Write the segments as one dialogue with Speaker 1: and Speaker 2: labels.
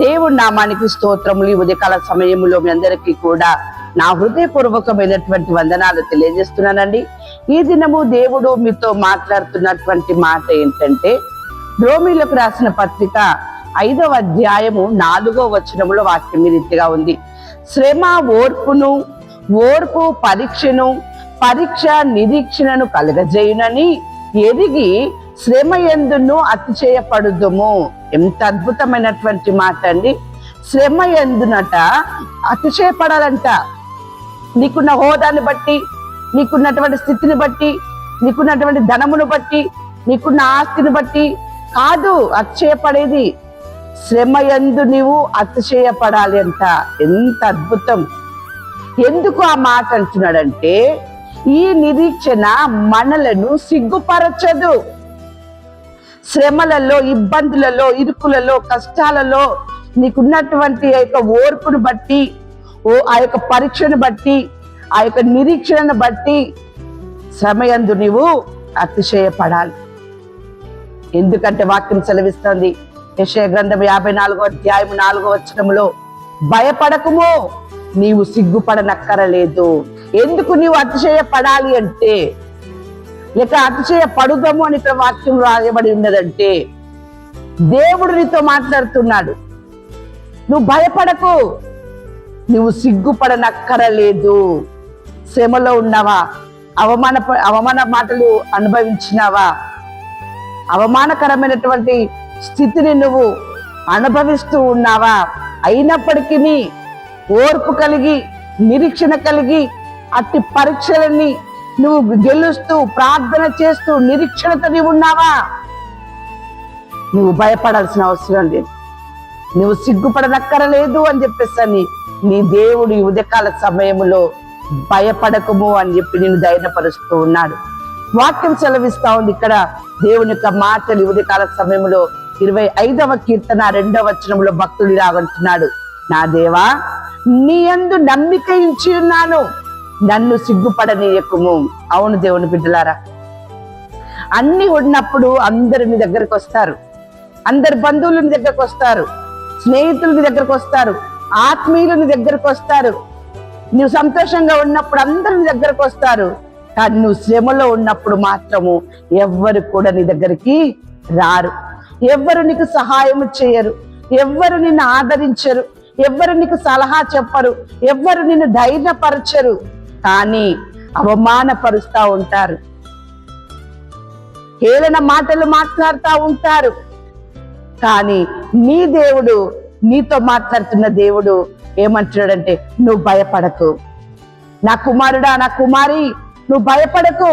Speaker 1: దేవుడి నామానికి స్తోత్రములు. ఈ ఉదయకాల సమయంలో మీ అందరికీ కూడా నా హృదయపూర్వకమైనటువంటి వందనాలు తెలియజేస్తున్నానండి. ఈ దినము దేవుడు మీతో మాట్లాడుతున్నటువంటి మాట ఏంటంటే, రోమీలకు రాసిన పత్రిక 5వ అధ్యాయము 4వ వచనములో వాక్యం ఈ రీతిగా ఉంది. శ్రమ ఓర్పును, ఓర్పు పరీక్షను, పరీక్ష నిరీక్షణను కలుగజేయునని ఎరిగి శ్రమ యందును అతిశయపడుదుము. ఎంత అద్భుతమైనటువంటి మాట అండి. శ్రమ యందునట అతిశయపడాలంట. నీకున్న హోదాని బట్టి, నీకున్నటువంటి స్థితిని బట్టి, నీకున్నటువంటి ధనమును బట్టి, నీకున్న ఆస్తిని బట్టి కాదు అతిశయపడేది. శ్రమ యందు నీవు అతిశయపడాలి అంట. ఎంత అద్భుతం! ఎందుకు ఆ మాట అంటున్నాడంటే, ఈ నిరీక్షణ మనలను సిగ్గుపరచదు. శ్రమలలో, ఇబ్బందులలో, ఇరుకులలో, కష్టాలలో నీకున్నటువంటి ఆ యొక్క ఓర్పును బట్టి, ఆ యొక్క పరీక్షను బట్టి, ఆ యొక్క నిరీక్షణను బట్టి శ్రమయందు నీవు అతిశయపడాలి. ఎందుకంటే వాక్యం సెలవిస్తుంది, యెషయా గ్రంథం 54వ అధ్యాయం 4వ వచనములో, భయపడకుము, నీవు సిగ్గుపడనక్కరలేదు. ఎందుకు నీవు అతిశయపడాలి అంటే, లేక అతిశయపడుదాము అని ఇక్కడ వాక్యం రాయబడి ఉన్నదంటే, దేవుడు నీతో మాట్లాడుతున్నాడు. నువ్వు భయపడకు, నువ్వు సిగ్గుపడనక్కరలేదు. శ్రమలో ఉన్నావా? అవమాన మాటలు అనుభవించినావా? అవమానకరమైనటువంటి స్థితిని నువ్వు అనుభవిస్తూ ఉన్నావా? అయినప్పటికీ ఓర్పు కలిగి, నిరీక్షణ కలిగి, అట్టి పరీక్షలని నువ్వు గెలుస్తూ, ప్రార్థన చేస్తూ, నిరీక్షణతో నీవు ఉన్నావా? నువ్వు భయపడాల్సిన అవసరం లేదు. నువ్వు సిగ్గుపడనక్కరలేదు అని చెప్పేసి నీ దేవుడు ఈ ఉదయకాల సమయంలో భయపడకము అని చెప్పి నేను ధైర్యపరుస్తూ ఉన్నాడు. వాక్యం సెలవిస్తా ఉంది ఇక్కడ దేవుని యొక్క మాటలు. ఈ ఉదయకాల సమయంలో 25వ కీర్తన 2వ వచనంలో భక్తుడు రాగంటున్నాడు, నా దేవా, నీ యందు నమ్మిక ఉంచి ఉన్నాను, నన్ను సిగ్గుపడనీయకుము. అవును దేవుని బిడ్డలారా, అన్ని ఉన్నప్పుడు అందరు నీ దగ్గరకు వస్తారు, అందరు బంధువులు నీ దగ్గరకు వస్తారు, స్నేహితులు నీ దగ్గరకు వస్తారు, ఆత్మీయులు నీ దగ్గరకు వస్తారు. నువ్వు సంతోషంగా ఉన్నప్పుడు అందరు నీ దగ్గరకు వస్తారు. కానీ నువ్వు శ్రమలో ఉన్నప్పుడు మాత్రము ఎవ్వరు కూడా నీ దగ్గరికి రారు. ఎవ్వరు నీకు సహాయం చేయరు, ఎవ్వరు నిన్ను ఆదరించరు, ఎవ్వరు నీకు సలహా చెప్పరు, ఎవ్వరు నిన్ను ధైర్యపరచరు. కానీ అవమానపరుస్తూ ఉంటారు, హేళన మాటలు మాట్లాడుతూ ఉంటారు. కానీ నీ దేవుడు, నీతో మాట్లాడుతున్న దేవుడు ఏమంటున్నాడంటే, నువ్వు భయపడకు, నా కుమారుడా, నా కుమారి, నువ్వు భయపడకు,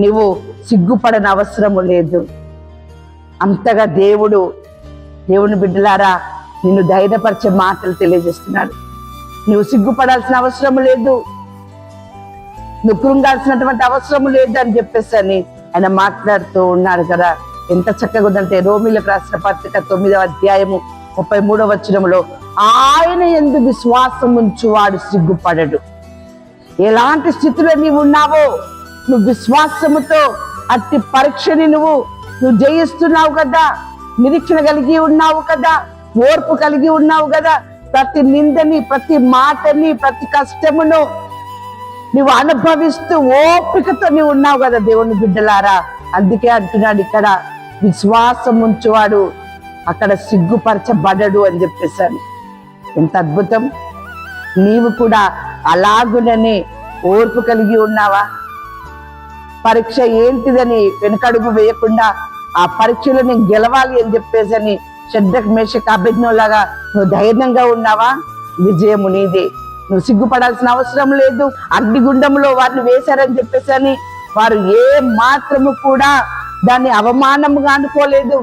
Speaker 1: నువ్వు సిగ్గుపడని అవసరము లేదు. అంతగా దేవుని బిడ్డలారా నిన్ను ధైర్యపరిచే మాటలు తెలియజేస్తున్నాడు. నువ్వు సిగ్గుపడాల్సిన అవసరం లేదు, నువ్వు కృంగాల్సినటువంటి అవసరం లేదు అని చెప్పేసి ఆయన మాట్లాడుతూ ఉన్నాడు కదా. ఎంత చక్కగా ఉందంటే, రోమీలకు రాసిన పత్రిక 9వ అధ్యాయము 33వ వచనములో, ఆయన యందు విశ్వాసం ఉంచువాడు సిగ్గుపడడు. ఎలాంటి స్థితిలో నీవు ఉన్నావో, నువ్వు విశ్వాసముతో అట్టి పరీక్షని నువ్వు జయిస్తున్నావు కదా, నిరీక్షణ కలిగి ఉన్నావు కదా, ఓర్పు కలిగి ఉన్నావు కదా. ప్రతి నిందని, ప్రతి మాటని, ప్రతి కష్టమును నువ్వు అనుభవిస్తూ ఓపికతో నీవు ఉన్నావు కదా దేవుని బిడ్డలారా. అందుకే అంటున్నాడు ఇక్కడ, విశ్వాసం ఉంచువాడు అక్కడ సిగ్గుపరచబడడు అని చెప్పేశాను. ఎంత అద్భుతం! నీవు కూడా అలాగుననే ఓర్పు కలిగి ఉన్నావా? పరీక్ష ఏంటిదని వెనకడుగు వేయకుండా ఆ పరీక్షలో నేను గెలవాలి అని చెప్పేసి షడ్రక్ మేషక్ అబేద్నెగోలాగా నువ్వు ధైర్యంగా ఉన్నావా? విజయము నీదే. నువ్వు సిగ్గుపడాల్సిన అవసరం లేదు. అగ్నిగుండంలో వారిని వేశారని చెప్పేసి వారు ఏ మాత్రము కూడా దాన్ని అవమానముగా అనుకోలేదు.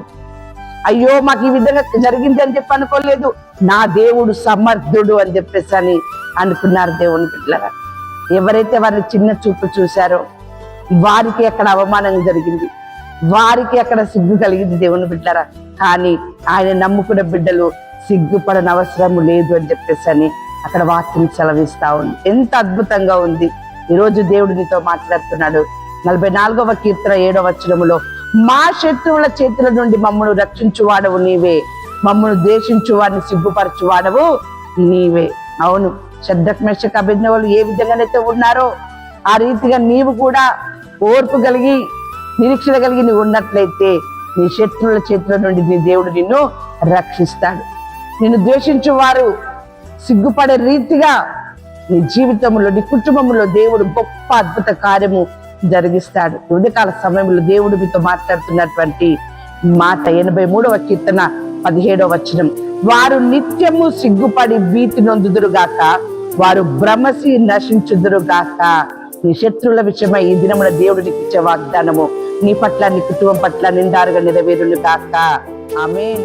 Speaker 1: అయ్యో మాకు ఈ విధంగా జరిగింది అని చెప్పి అనుకోలేదు. నా దేవుడు సమర్థుడు అని చెప్పేసి అనుకున్నారు దేవుని బిడ్డలారా. ఎవరైతే వారిని చిన్న చూపు చూశారో వారికి అక్కడ అవమానం జరిగింది, వారికి అక్కడ సిగ్గు కలిగింది దేవుని బిడ్డలారా. కానీ ఆయన నమ్ముకున్న బిడ్డలు సిగ్గుపడని అవసరం లేదు అని చెప్పేసి అక్కడ వాక్యం సెలవిస్తా ఉంది. ఎంత అద్భుతంగా ఉంది. ఈరోజు దేవుడు నీతో మాట్లాడుతున్నాడు. 44వ కీర్తన 7వ వచనములో, మా శత్రువుల చేతుల నుండి మమ్మను రక్షించువాడవు నీవే, మమ్మల్ని ద్వేషించు వాడిని సిగ్గుపరచు వాడవు నీవే. అవును, షద్రక్ మేషక్ అబేద్నెగోలు ఏ విధంగానైతే ఉన్నారో ఆ రీతిగా నీవు కూడా ఓర్పు కలిగి నిరీక్షణ కలిగి నువ్వు ఉన్నట్లయితే నీ శత్రువుల చేతుల నుండి నీ దేవుడు నిన్ను రక్షిస్తాడు. నిన్ను ద్వేషించు వారు సిగ్గుపడే రీతిగా నీ జీవితంలో, నీ కుటుంబంలో దేవుడు గొప్ప అద్భుత కార్యము జరిగిస్తాడు. ఉదయకాల సమయంలో దేవుడు మీతో మాట్లాడుతున్నటువంటి మాట 83వ కీర్తన 17వ వచనం, వారు నిత్యము సిగ్గుపడి భీతి నొందుదురుగాక, వారు భ్రమసి నశించుదురుగాక. నీ శత్రువుల విషయమై ఈ దినమున దేవుడు నీకు ఇచ్చే వాగ్దానము నీ పట్ల, నీ కుటుంబం పట్ల నిండారుగా నెరవేరును గాక. ఆమేన్.